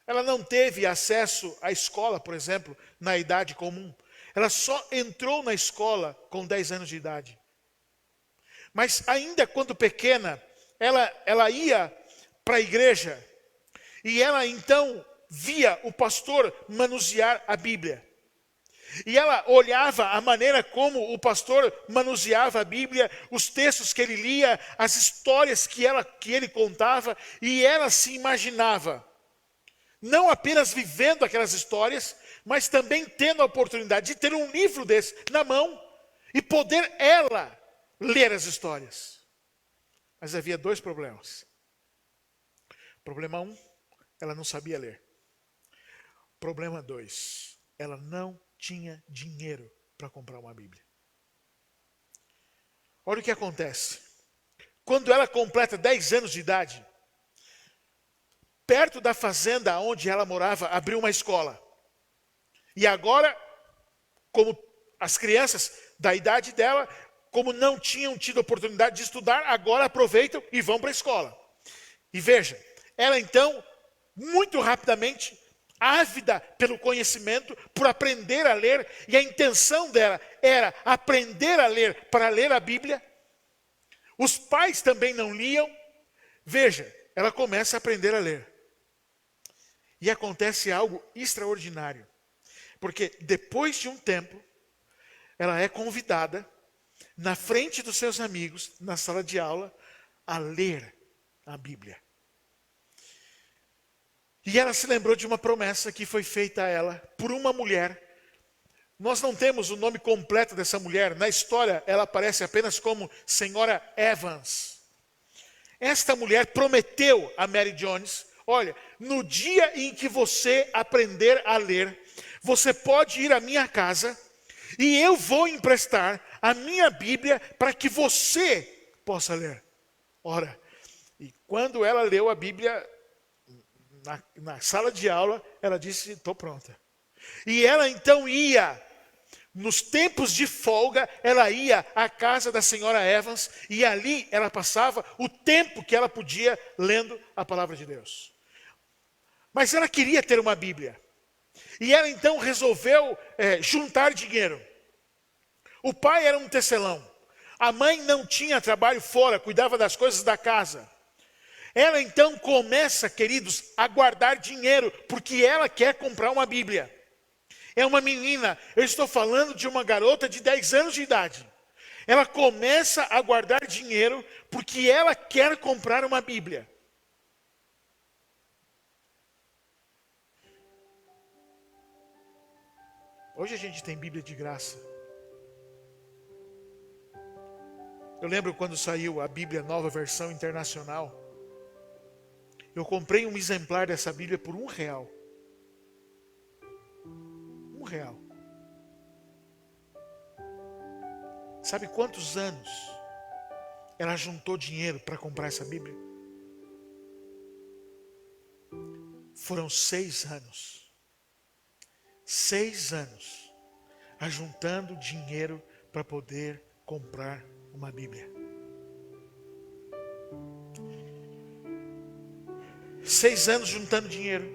Ela não teve acesso à escola, por exemplo, na idade comum. Ela só entrou na escola com 10 anos de idade. Mas ainda quando pequena, ela ia para a igreja e ela então via o pastor manusear a Bíblia. E ela olhava a maneira como o pastor manuseava a Bíblia, os textos que ele lia, as histórias que ele contava, e ela se imaginava, não apenas vivendo aquelas histórias, mas também tendo a oportunidade de ter um livro desse na mão e poder ela ler as histórias. Mas havia dois problemas. Problema 1, ela não sabia ler. Problema 2, ela não tinha dinheiro para comprar uma Bíblia. Olha o que acontece. Quando ela completa 10 anos de idade, perto da fazenda onde ela morava, abriu uma escola. E agora, como as crianças da idade dela, como não tinham tido oportunidade de estudar, agora aproveitam e vão para a escola. E veja, ela então, muito rapidamente, ávida pelo conhecimento, por aprender a ler, e a intenção dela era aprender a ler para ler a Bíblia. Os pais também não liam. Veja, ela começa a aprender a ler. E acontece algo extraordinário. Porque depois de um tempo, ela é convidada, na frente dos seus amigos, na sala de aula, a ler a Bíblia. E ela se lembrou de uma promessa que foi feita a ela por uma mulher Nós não temos o nome completo dessa mulher. Na história, ela aparece apenas como Senhora Evans. Esta mulher prometeu a Mary Jones: olha, no dia em que você aprender a ler, você pode ir à minha casa e eu vou emprestar a minha Bíblia para que você possa ler. Ora, e quando ela leu a Bíblia na sala de aula, ela disse: estou pronta. E ela então ia, nos tempos de folga, ela ia à casa da senhora Evans e ali ela passava o tempo que ela podia lendo a palavra de Deus. Mas ela queria ter uma Bíblia. E ela então resolveu juntar dinheiro. O pai era um tecelão. A mãe não tinha trabalho fora, cuidava das coisas da casa. Ela então começa, queridos, a guardar dinheiro, porque ela quer comprar uma Bíblia. É uma menina, eu estou falando de uma garota de 10 anos de idade. Ela começa a guardar dinheiro, porque ela quer comprar uma Bíblia. Hoje a gente tem Bíblia de graça. Eu lembro quando saiu a Bíblia Nova Versão Internacional. Eu comprei um exemplar dessa Bíblia por R$1. R$1. Sabe quantos anos ela juntou dinheiro para comprar essa Bíblia? Foram 6 anos. 6 anos ajuntando dinheiro para poder comprar uma Bíblia. 6 anos juntando dinheiro.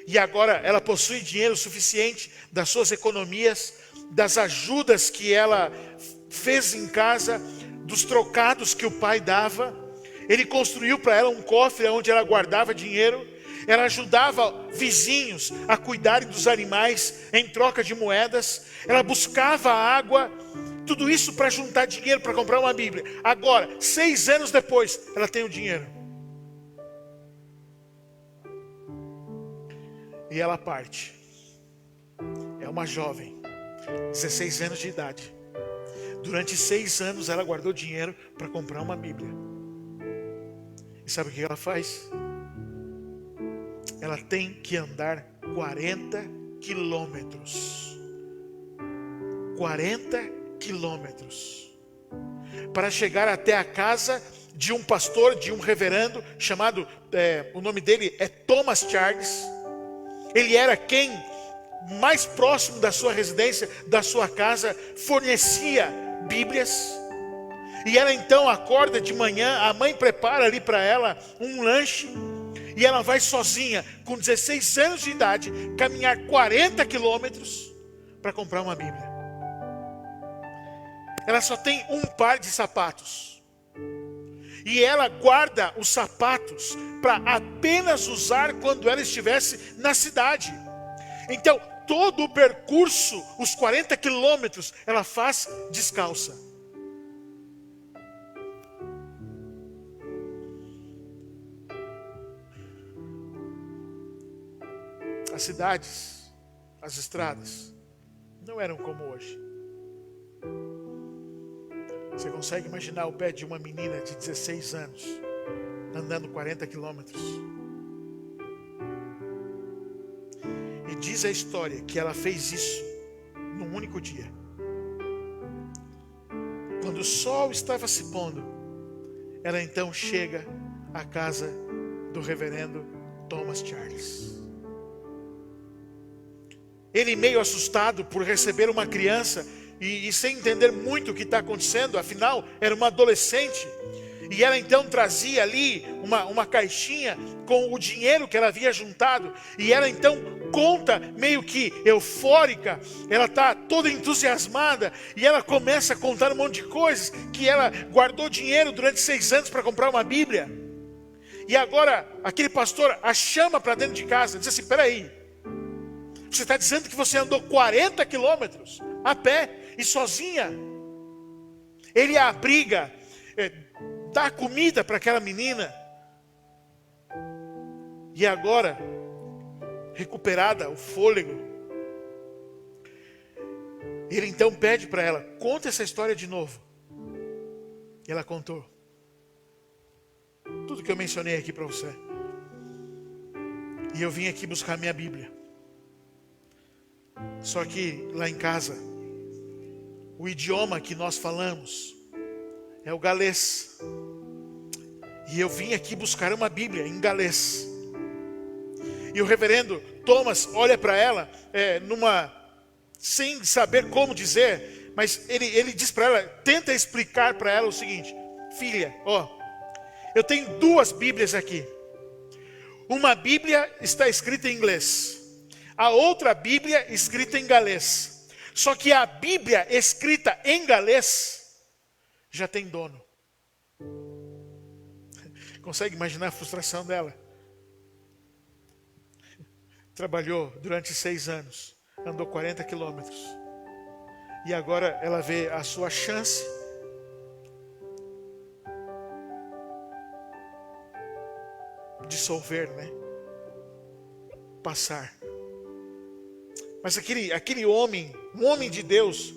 E agora ela possui dinheiro suficiente das suas economias, das ajudas que ela fez em casa, dos trocados que o pai dava. Ele construiu para ela um cofre onde ela guardava dinheiro. Ela ajudava vizinhos a cuidarem dos animais em troca de moedas. Ela buscava água. Tudo isso para juntar dinheiro para comprar uma Bíblia. Agora, 6 anos depois, ela tem o dinheiro. E ela parte. É uma jovem, 16 anos de idade. Durante 6 anos ela guardou dinheiro para comprar uma Bíblia. E sabe o que ela faz? Ela tem que andar 40 quilômetros. 40 quilômetros. Para chegar até a casa de um pastor, de um reverendo, chamado, o nome dele é Thomas Charles. Ele era quem, mais próximo da sua residência, da sua casa, fornecia Bíblias. E ela então acorda de manhã, a mãe prepara ali para ela um lanche. E ela vai sozinha, com 16 anos de idade, caminhar 40 quilômetros para comprar uma Bíblia. Ela só tem um par de sapatos. E ela guarda os sapatos para apenas usar quando ela estivesse na cidade. Então, todo o percurso, os 40 quilômetros, ela faz descalça. As cidades, as estradas, não eram como hoje. Você consegue imaginar o pé de uma menina de 16 anos, andando 40 quilômetros? E diz a história que ela fez isso num único dia. Quando o sol estava se pondo, ela então chega à casa do reverendo Thomas Charles. Ele, meio assustado por receber uma criança e sem entender muito o que está acontecendo, afinal era uma adolescente, e ela então trazia ali uma caixinha com o dinheiro que ela havia juntado, e ela então conta meio que eufórica, ela está toda entusiasmada, e ela começa a contar um monte de coisas, que ela guardou dinheiro durante 6 anos para comprar uma Bíblia, e agora aquele pastor a chama para dentro de casa, diz assim: espera aí, você está dizendo que você andou 40 quilômetros a pé e sozinha? Ele a abriga, dá comida para aquela menina. E agora, recuperada o fôlego, Ele então pede para ela, conta essa história de novo. E ela contou. Tudo que eu mencionei aqui para você. E eu vim aqui buscar minha Bíblia. Só que lá em casa, o idioma que nós falamos é o galês. E eu vim aqui buscar uma Bíblia em galês. E o reverendo Thomas olha para ela, sem saber como dizer, mas ele diz para ela, tenta explicar para ela o seguinte: filha, eu tenho 2 Bíblias aqui. Uma Bíblia está escrita em inglês, a outra Bíblia escrita em galês. Só que a Bíblia escrita em galês já tem dono. Consegue imaginar a frustração dela? Trabalhou durante 6 anos, andou 40 quilômetros. E agora ela vê a sua chance dissolver, passar. Mas aquele homem, um homem de Deus,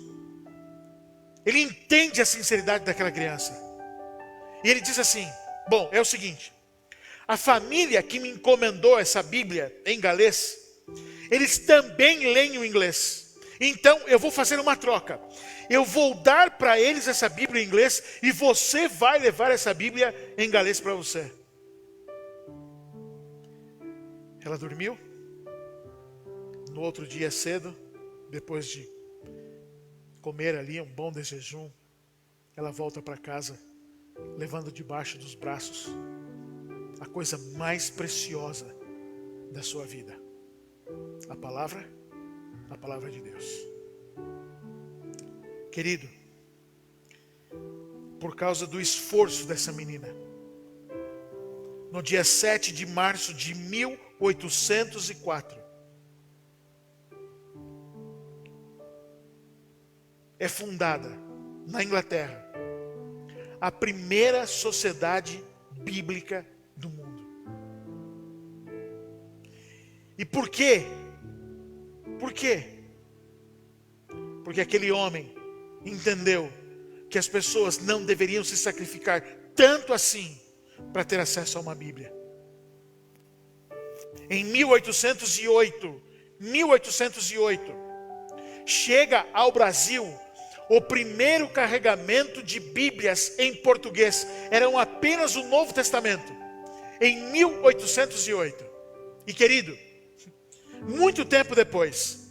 ele entende a sinceridade daquela criança. E ele diz assim: bom, é o seguinte, a família que me encomendou essa Bíblia em galês, eles também leem o inglês. Então eu vou fazer uma troca. Eu vou dar para eles essa Bíblia em inglês e você vai levar essa Bíblia em galês para você. Ela dormiu. No outro dia cedo, depois de comer ali um bom de jejum, ela volta para casa, levando debaixo dos braços a coisa mais preciosa da sua vida. A palavra de Deus. Querido, por causa do esforço dessa menina, no dia 7 de março de 1804, é fundada na Inglaterra a primeira sociedade bíblica do mundo. E por quê? Por quê? Porque aquele homem entendeu que as pessoas não deveriam se sacrificar tanto assim para ter acesso a uma Bíblia. Em 1808, chega ao Brasil o primeiro carregamento de Bíblias em português. Eram apenas o Novo Testamento. Em 1808. E querido, muito tempo depois,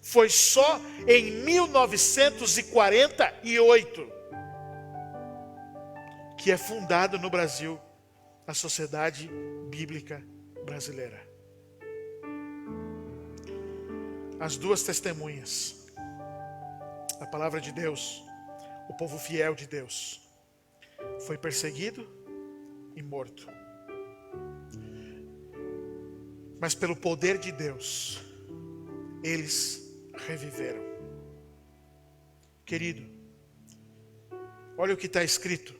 foi só em 1948 que é fundado no Brasil a Sociedade Bíblica Brasileira. As 2 testemunhas, a palavra de Deus, o povo fiel de Deus, foi perseguido e morto. Mas pelo poder de Deus, eles reviveram. Querido, olha o que está escrito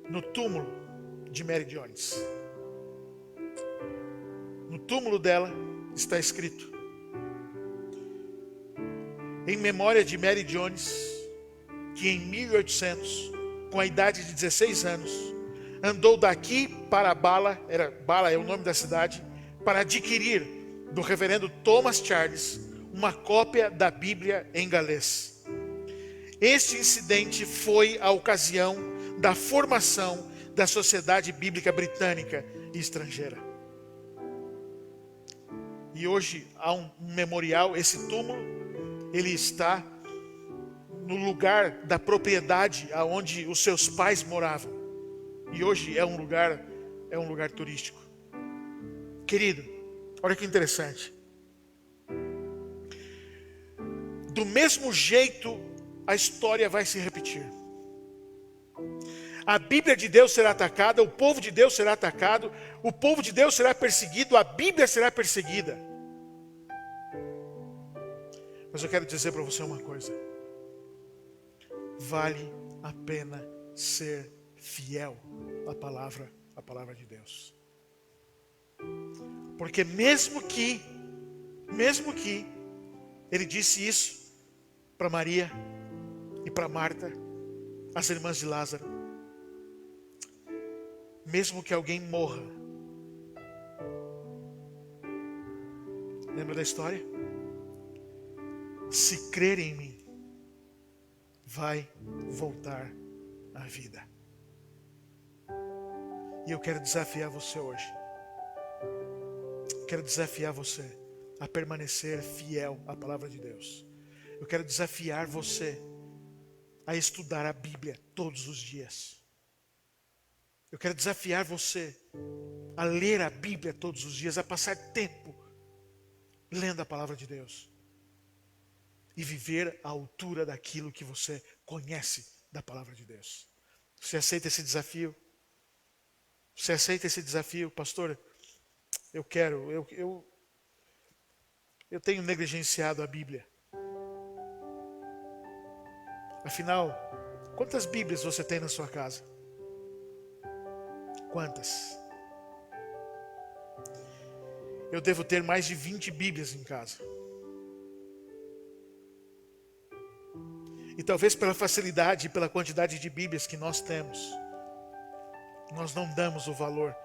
no túmulo de Mary Jones. No túmulo dela está escrito: em memória de Mary Jones, que em 1800, com a idade de 16 anos, andou daqui para Bala é o nome da cidade, para adquirir do reverendo Thomas Charles uma cópia da Bíblia em galês. Este incidente foi a ocasião da formação da Sociedade Bíblica Britânica e Estrangeira. E hoje há um memorial. Esse túmulo, ele está no lugar da propriedade aonde os seus pais moravam. E hoje é um lugar turístico. Querido, olha que interessante. Do mesmo jeito, a história vai se repetir. A Bíblia de Deus será atacada, o povo de Deus será atacado, o povo de Deus será perseguido, a Bíblia será perseguida. Mas eu quero dizer para você uma coisa: vale a pena ser fiel à palavra de Deus. Porque mesmo que ele disse isso para Maria e para Marta, as irmãs de Lázaro. Mesmo que alguém morra, lembra da história? Se crer em mim, vai voltar à vida. E eu quero desafiar você hoje. Quero desafiar você a permanecer fiel à palavra de Deus. Eu quero desafiar você a estudar a Bíblia todos os dias. Eu quero desafiar você a ler a Bíblia todos os dias, a passar tempo lendo a palavra de Deus. E viver à altura daquilo que você conhece da palavra de Deus. Você aceita esse desafio? Você aceita esse desafio, pastor? Eu tenho negligenciado a Bíblia. Afinal, quantas Bíblias você tem na sua casa? Quantas? Eu devo ter mais de 20 Bíblias em casa. E talvez pela facilidade e pela quantidade de Bíblias que nós temos, nós não damos o valor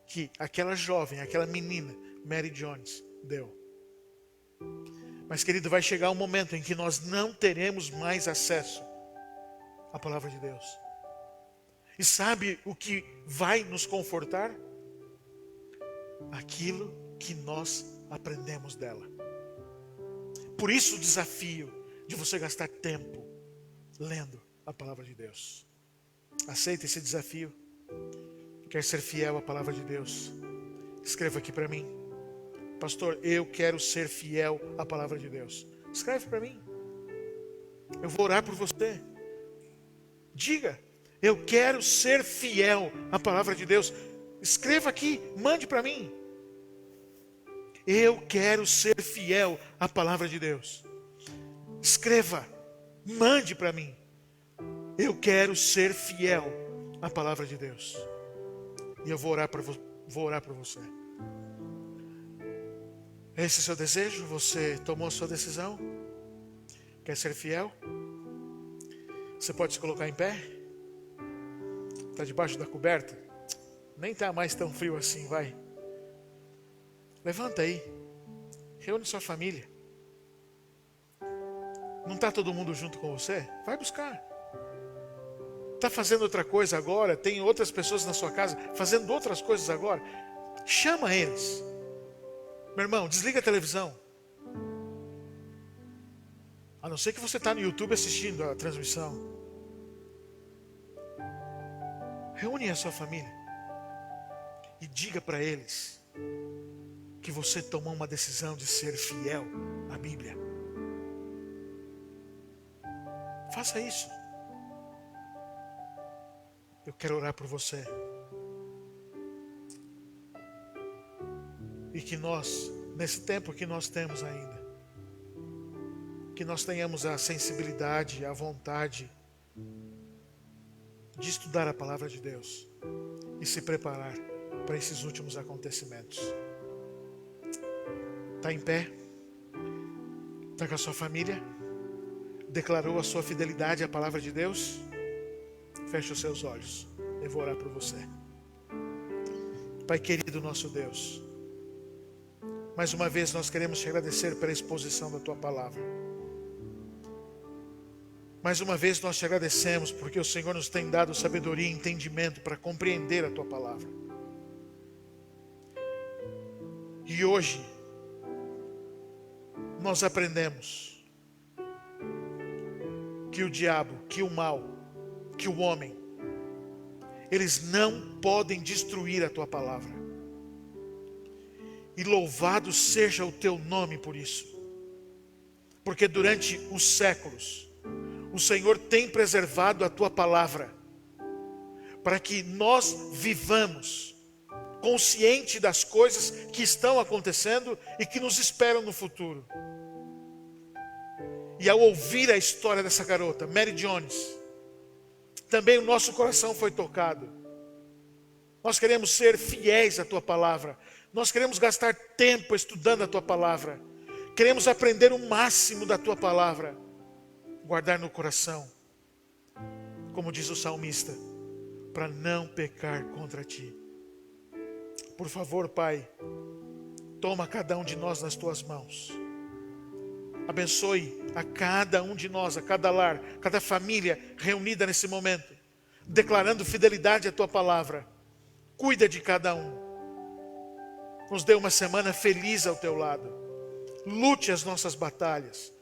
que aquela jovem, aquela menina, Mary Jones, deu. Mas, querido, vai chegar um momento em que nós não teremos mais acesso à palavra de Deus. E sabe o que vai nos confortar? Aquilo que nós aprendemos dela. Por isso o desafio de você gastar tempo lendo a palavra de Deus. Aceita esse desafio? Quer ser fiel à palavra de Deus? Escreva aqui para mim. Pastor, eu quero ser fiel à palavra de Deus. Escreve para mim. Eu vou orar por você. Diga, eu quero ser fiel à palavra de Deus. Escreva aqui, mande para mim. Eu quero ser fiel à palavra de Deus. Escreva, mande para mim. Eu quero ser fiel à palavra de Deus. E eu vou orar por você. Esse é o seu desejo? Você tomou a sua decisão? Quer ser fiel? Você pode se colocar em pé? Está debaixo da coberta? Nem está mais tão frio assim, vai. Levanta aí. Reúne sua família. Não está todo mundo junto com você? Vai buscar. Está fazendo outra coisa agora? Tem outras pessoas na sua casa fazendo outras coisas agora? Chama eles. Meu irmão, desliga a televisão. A não ser que você está no YouTube assistindo a transmissão. Reúne a sua família. E diga para eles que você tomou uma decisão de ser fiel à Bíblia. Faça isso. Eu quero orar por você. E que nós, nesse tempo que nós temos ainda, que nós tenhamos a sensibilidade, a vontade de estudar a palavra de Deus e se preparar para esses últimos acontecimentos. Está em pé? Está com a sua família? Declarou a sua fidelidade à palavra de Deus? Feche os seus olhos. Eu vou orar por você. Pai querido, nosso Deus, mais uma vez nós queremos te agradecer pela exposição da tua palavra. Mais uma vez nós te agradecemos porque o Senhor nos tem dado sabedoria e entendimento para compreender a tua palavra. E hoje nós aprendemos que o diabo, que o mal, que o homem, eles não podem destruir a tua palavra. E louvado seja o teu nome por isso. Porque durante os séculos, o Senhor tem preservado a tua palavra, para que nós vivamos consciente das coisas que estão acontecendo e que nos esperam no futuro. E ao ouvir a história dessa garota, Mary Jones, também o nosso coração foi tocado. Nós queremos ser fiéis à tua palavra. Nós queremos gastar tempo estudando a tua palavra. Queremos aprender o máximo da tua palavra. guardar no coração, como diz o salmista, para não pecar contra ti. Por favor, Pai, toma cada um de nós nas tuas mãos. Abençoe a cada um de nós, a cada lar, cada família reunida nesse momento, declarando fidelidade à tua palavra. Cuida de cada um. Nos dê uma semana feliz ao teu lado. Lute as nossas batalhas.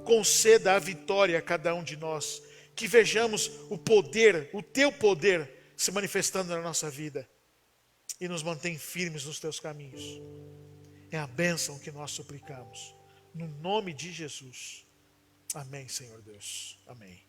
Conceda a vitória a cada um de nós. Que vejamos o poder, o teu poder se manifestando na nossa vida. E nos mantém firmes nos teus caminhos. É a bênção que nós suplicamos. No nome de Jesus. Amém, Senhor Deus. Amém.